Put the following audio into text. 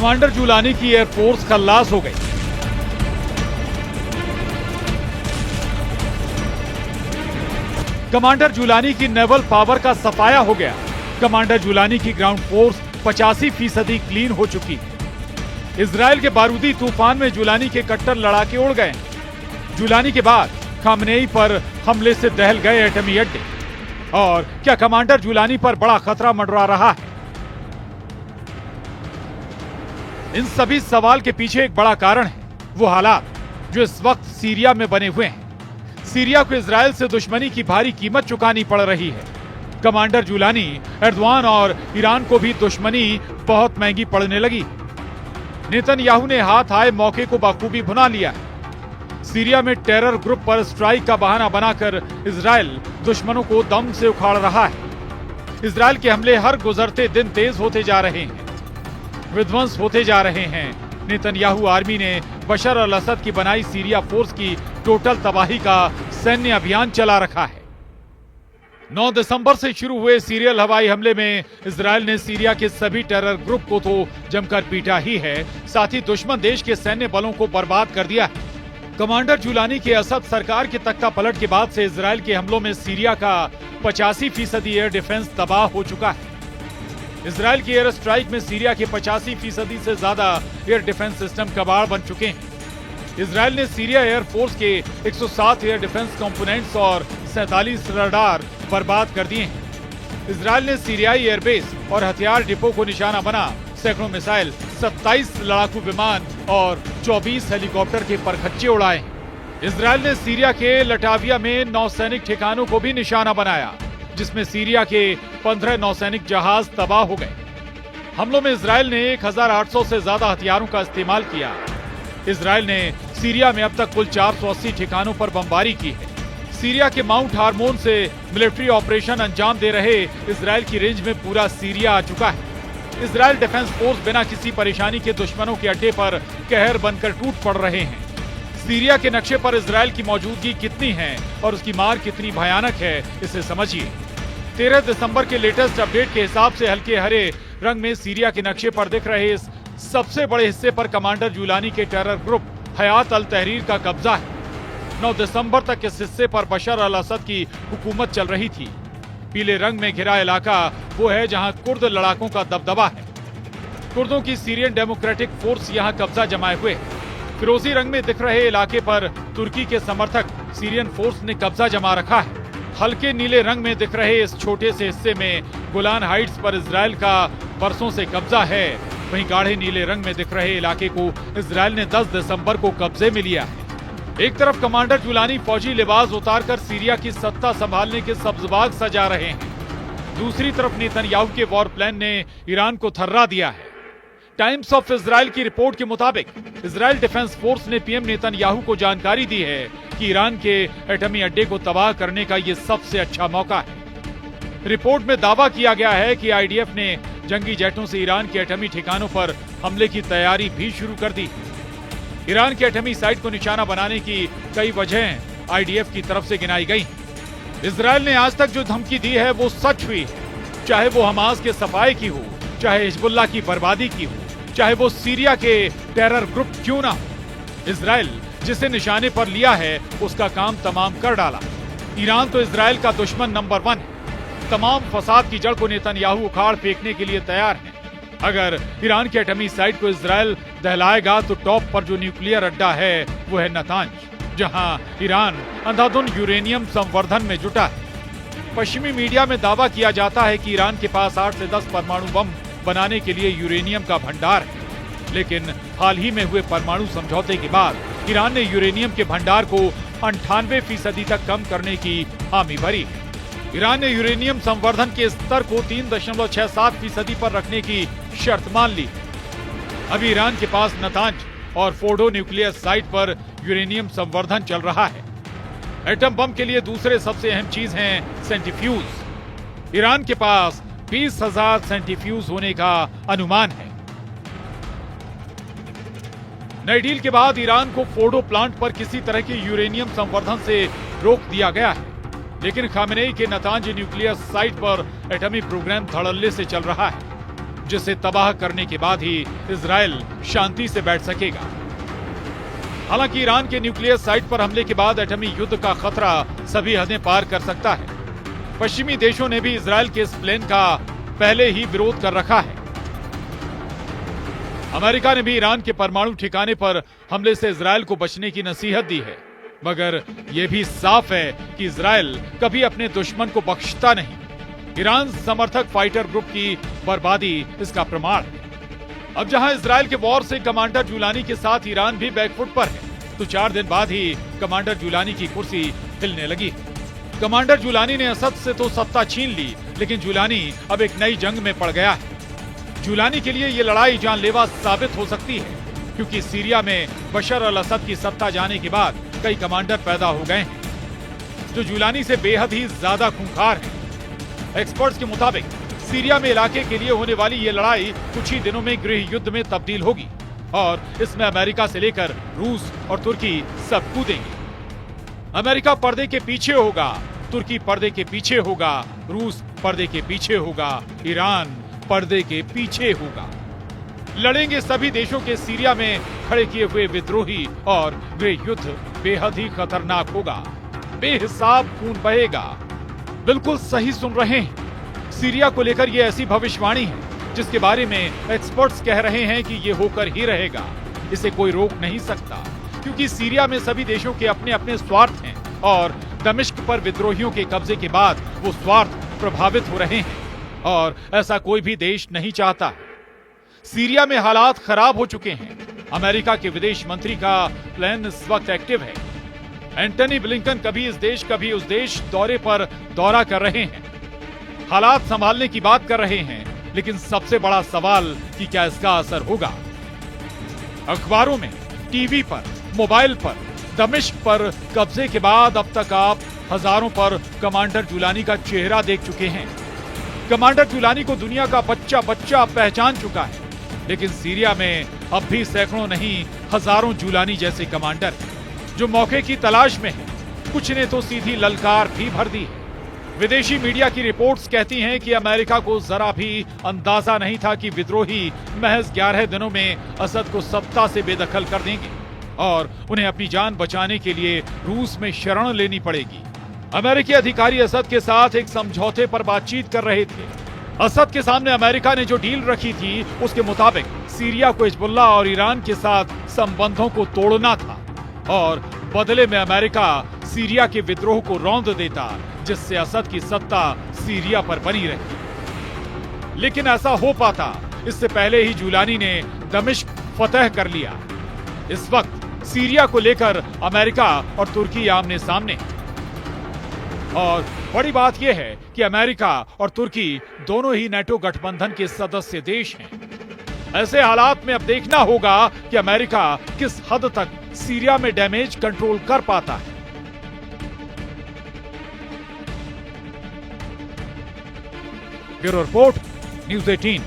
Commander Jolani की air force खल्लास हो गई। कमांडर जुलानी की नेवल पावर का सफाया हो गया। कमांडर जुलानी की ग्राउंड फोर्स 85% क्लीन हो चुकी है। इजराइल के बारूदी तूफान में जुलानी के कट्टर लड़ाके उड़ गए। जुलानी के बाद खामनेई पर हमले से दहल गए एटमी अड्डे। और क्या कमांडर जुलानी पर बड़ा खतरा मंडरा रहा है? इन सभी सवाल के पीछे एक बड़ा कारण है, वो हालात जो इस वक्त सीरिया में बने हुए हैं। सीरिया को इजराइल से दुश्मनी की भारी कीमत चुकानी पड़ रही है। कमांडर जुलानी, एर्दोआन और ईरान को भी दुश्मनी बहुत महंगी पड़ने लगी। नेतन्याहू ने हाथ आए मौके को बखूबी भुना लिया है। सीरिया में टेरर ग्रुप पर स्ट्राइक का बहाना बनाकर इजराइल दुश्मनों को दम से उखाड़ रहा है। इजराइल के हमले हर गुजरते दिन तेज होते जा रहे हैं, विध्वंस होते जा रहे हैं। नेतन्याहू आर्मी ने बशर अल असद की बनाई सीरिया फोर्स की टोटल तबाही का सैन्य अभियान चला रखा है। 9 दिसंबर से शुरू हुए सीरियल हवाई हमले में इजराइल ने सीरिया के सभी टेरर ग्रुप को तो जमकर पीटा ही है, साथ ही दुश्मन देश के सैन्य बलों को बर्बाद कर दिया है। कमांडर जुलानी के असद सरकार के तख्ता पलट के बाद से इजराइल के हमलों में सीरिया का 85% एयर डिफेंस तबाह हो चुका है। इजराइल की एयर स्ट्राइक में सीरिया के 85% से ज्यादा एयर डिफेंस सिस्टम कबाड़ बन चुके हैं। इजराइल ने सीरिया एयरफोर्स के 107 एयर डिफेंस कंपोनेंट्स और 47 रडार बर्बाद कर दिए हैं। इजराइल ने सीरियाई एयरबेस और हथियार डिपो को निशाना बना सैकड़ों मिसाइल, 27 लड़ाकू विमान और 24 हेलीकॉप्टर के परखच्चे उड़ाए। इजराइल ने सीरिया के लटाविया में नौसैनिक ठिकानों को भी निशाना बनाया, जिसमें सीरिया के 15 नौसैनिक जहाज तबाह हो गए। हमलों में इजराइल ने 1800 से ज्यादा हथियारों का इस्तेमाल किया। इजराइल ने सीरिया में अब तक कुल 480 ठिकानों पर बमबारी की है। सीरिया के माउंट हार्मोन से मिलिट्री ऑपरेशन अंजाम दे रहे इजराइल की रेंज में पूरा सीरिया आ चुका है। इजराइल डिफेंस फोर्स बिना किसी परेशानी के दुश्मनों के अड्डे पर कहर बनकर टूट पड़ रहे हैं। सीरिया के नक्शे पर इजराइल की मौजूदगी कितनी है और उसकी मार कितनी भयानक है, इसे समझिए। 13 दिसंबर के लेटेस्ट अपडेट के हिसाब से हल्के हरे रंग में सीरिया के नक्शे पर दिख रहे इस सबसे बड़े हिस्से पर कमांडर जुलानी के टेरर ग्रुप हयात अल तहरीर का कब्जा है। 9 दिसंबर तक इस हिस्से पर बशर अल असद की हुकूमत चल रही थी। पीले रंग में घिरा इलाका वो है जहां कुर्द लड़ाकों का दबदबा है। कुर्दों की सीरियन डेमोक्रेटिक फोर्स यहां कब्जा जमाए हुए। फिरोजी रंग में दिख रहे इलाके पर तुर्की के समर्थक सीरियन फोर्स ने कब्जा जमा रखा है। हल्के नीले रंग में दिख रहे इस छोटे से हिस्से में गोलान हाइट्स पर इजराइल का बरसों से कब्जा है। वहीं गाढ़े नीले रंग में दिख रहे इलाके को इजराइल ने 10 दिसंबर को कब्जे में लिया है। एक तरफ कमांडर जुलानी फौजी लिबास उतारकर सीरिया की सत्ता संभालने के सब्जबाग सजा रहे हैं, दूसरी तरफ नेतन्याहू के वॉर प्लान ने ईरान को थर्रा दिया है। टाइम्स ऑफ इजराइल की रिपोर्ट के मुताबिक इजराइल डिफेंस फोर्स ने पीएम नेतन्याहू को जानकारी दी है कि ईरान के एटमी अड्डे को तबाह करने का ये सबसे अच्छा मौका है। रिपोर्ट में दावा किया गया है कि आईडीएफ ने जंगी जेटों से ईरान के एटमी ठिकानों पर हमले की तैयारी भी शुरू कर दी। ईरान के एटमी साइट को निशाना बनाने की कई वजहें आईडीएफ की तरफ से गिनाई गई। इजराइल ने आज तक जो धमकी दी है वो सच हुई है, चाहे वो हमास के सफाए की हो, चाहे हिजबुल्लाह की बर्बादी की हो, चाहे वो सीरिया के टेरर ग्रुप क्यों ना हो। इजराइल जिसे निशाने पर लिया है उसका काम तमाम कर डाला। ईरान तो इजराइल का दुश्मन नंबर 1 है। तमाम फसाद की जड़ को नेतन्याहू उखाड़ फेंकने के लिए तैयार है। अगर ईरान के एटमी साइट को इजराइल दहलाएगा तो टॉप पर जो न्यूक्लियर अड्डा है वो है नतांज, जहां ईरान अंधाधुन यूरेनियम संवर्धन में जुटा है। पश्चिमी मीडिया में दावा किया जाता है कि ईरान के पास 8 से 10 परमाणु बम बनाने के लिए यूरेनियम का भंडार है, लेकिन हाल ही में हुए परमाणु समझौते के बाद ईरान ने यूरेनियम के भंडार को 98% तक कम करने की हामी भरी है। ईरान ने यूरेनियम संवर्धन के स्तर को 3.67% पर रखने की शर्त मान ली। अभी ईरान के पास नतांज और फोर्डो न्यूक्लियर साइट पर यूरेनियम संवर्धन चल रहा है। एटम बम के लिए दूसरे सबसे अहम चीज हैं सेंट्रीफ्यूज। ईरान के पास 20,000 सेंट्रीफ्यूज होने का अनुमान है। नई डील के बाद ईरान को फोर्डो प्लांट पर किसी तरह के यूरेनियम संवर्धन से रोक दिया गया है, लेकिन खामेनेई के नतांज न्यूक्लियर साइट पर एटमी प्रोग्राम धड़ल्ले से चल रहा है। जिसे तबाह करने के बाद ही इजराइल शांति से बैठ सकेगा। हालांकि ईरान के न्यूक्लियर साइट पर हमले के बाद एटमी युद्ध का खतरा सभी हदें पार कर सकता है। पश्चिमी देशों ने भी इजराइल के इस प्लान का पहले ही विरोध कर रखा है। अमेरिका ने भी ईरान के परमाणु ठिकाने पर हमले से इजराइल को बचने की नसीहत दी है, मगर यह भी साफ है कि इजराइल कभी अपने दुश्मन को बख्शता नहीं। ईरान समर्थक फाइटर ग्रुप की बर्बादी इसका प्रमाण है। अब जहां इजराइल के वॉर से कमांडर जुलानी के साथ ईरान भी बैकफुट पर है, तो 4 दिन बाद ही कमांडर जुलानी की कुर्सी हिलने लगी। कमांडर जुलानी ने असद से तो सत्ता छीन ली, लेकिन जुलानी अब एक नई जंग में पड़ गया है। जुलानी के लिए ये लड़ाई जानलेवा साबित हो सकती है, क्योंकि सीरिया में बशर अल असद की सत्ता जाने के बाद कई कमांडर पैदा हो गए हैं, जो जुलानी से बेहद ही ज्यादा खूंखार हैं। एक्सपर्ट्स के मुताबिक सीरिया में इलाके के लिए होने वाली ये लड़ाई कुछ ही दिनों में गृह युद्ध में तब्दील होगी और इसमें अमेरिका से लेकर रूस और तुर्की सब कूदेंगे। अमेरिका पर्दे के पीछे होगा, तुर्की पर्दे के पीछे होगा, रूस पर्दे के पीछे होगा, ईरान पर्दे के पीछे होगा। लड़ेंगे सभी देशों के सीरिया में खड़े किए हुए विद्रोही और गृह युद्ध बेहद ही खतरनाक होगा। बेहिसाब खून बहेगा। बिल्कुल सही सुन रहे हैं, सीरिया को लेकर ये ऐसी भविष्यवाणी है जिसके बारे में एक्सपर्ट्स कह रहे हैं कि ये होकर ही रहेगा। इसे कोई रोक नहीं सकता, क्योंकि सीरिया में सभी देशों के अपने अपने स्वार्थ हैं और दमिश्क पर विद्रोहियों के कब्जे के बाद वो स्वार्थ प्रभावित हो रहे हैं और ऐसा कोई भी देश नहीं चाहता। सीरिया में हालात खराब हो चुके हैं। अमेरिका के विदेश मंत्री का प्लान इस वक्त एक्टिव है। एंटनी ब्लिंकन कभी इस देश कभी उस देश दौरे पर दौरा कर रहे हैं, हालात संभालने की बात कर रहे हैं, लेकिन सबसे बड़ा सवाल कि क्या इसका असर होगा। अखबारों में, टीवी पर, मोबाइल पर, दमिश्क पर कब्जे के बाद अब तक आप हजारों पर कमांडर जुलानी का चेहरा देख चुके हैं। कमांडर जुलानी को दुनिया का बच्चा बच्चा पहचान चुका है, लेकिन सीरिया में अब भी सैकड़ों नहीं हजारों जुलानी जैसे कमांडर हैं, जो मौके की तलाश में हैं। कुछ ने तो सीधी ललकार भी भर दी है। विदेशी मीडिया की रिपोर्ट्स कहती हैं कि अमेरिका को जरा भी अंदाजा नहीं था कि विद्रोही महज 11 दिनों में असद को सत्ता से बेदखल कर देंगे और उन्हें अपनी जान बचाने के लिए रूस में शरण लेनी पड़ेगी। अमेरिकी अधिकारी असद के साथ एक समझौते पर बातचीत कर रहे थे। असद के सामने अमेरिका ने जो डील रखी थी, उसके मुताबिक सीरिया को हिजबुल्लाह और ईरान के साथ संबंधों को तोड़ना था और बदले में अमेरिका सीरिया के विद्रोह को रौंद देता, जिससे असद की सत्ता सीरिया पर बनी रही। लेकिन ऐसा हो पाता इससे पहले ही जुलानी ने दमिश्क फतह कर लिया। इस वक्त सीरिया को लेकर अमेरिका और तुर्की आमने सामने। और बड़ी बात यह है कि अमेरिका और तुर्की दोनों ही नेटो गठबंधन के सदस्य देश हैं। ऐसे हालात में अब देखना होगा कि अमेरिका किस हद तक सीरिया में डैमेज कंट्रोल कर पाता है। Bureau report, news 18।